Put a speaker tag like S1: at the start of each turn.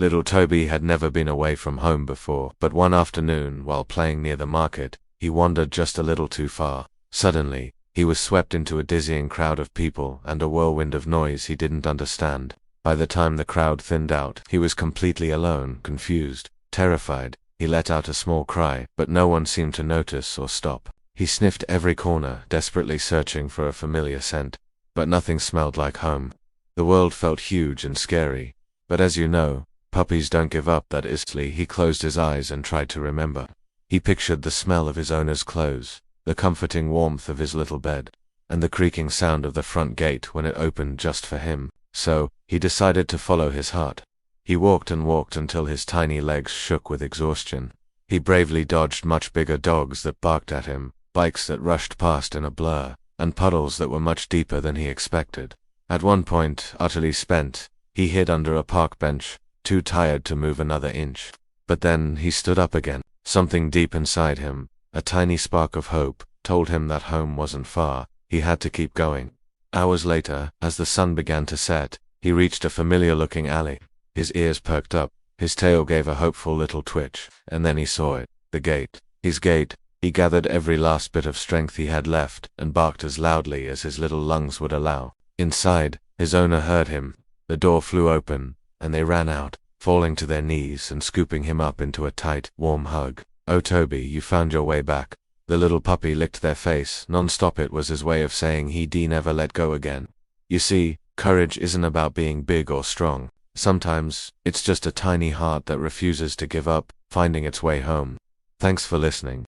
S1: Little Toby had never been away from home before, but one afternoon, while playing near the market, he wandered just a little too far. Suddenly, he was swept into a dizzying crowd of people and a whirlwind of noise he didn't understand. By the time the crowd thinned out, he was completely alone, confused, terrified. He let out a small cry, but no one seemed to notice or stop. He sniffed every corner, desperately searching for a familiar scent, but nothing smelled like home. The world felt huge and scary, but as you know, puppies don't give up that easily. He closed his eyes and tried to remember. He pictured the smell of his owner's clothes, the comforting warmth of his little bed, and the creaking sound of the front gate when it opened just for him. So, he decided to follow his heart. He walked and walked until his tiny legs shook with exhaustion. He bravely dodged much bigger dogs that barked at him, bikes that rushed past in a blur, and puddles that were much deeper than he expected. At one point, utterly spent, he hid under a park bench, too tired to move another inch. But then he stood up again. Something deep inside him, a tiny spark of hope, told him that home wasn't far. He had to keep going. Hours later, as the sun began to set, he reached a familiar-looking alley. His ears perked up, his tail gave a hopeful little twitch, and then he saw it. The gate. His gate. He gathered every last bit of strength he had left, and barked as loudly as his little lungs would allow. Inside, his owner heard him. The door flew open, and they ran out, falling to their knees and scooping him up into a tight, warm hug. "Oh Toby, you found your way back." The little puppy licked their face, non-stop. It was his way of saying he'd never let go again. You see, courage isn't about being big or strong. Sometimes, it's just a tiny heart that refuses to give up, finding its way home. Thanks for listening.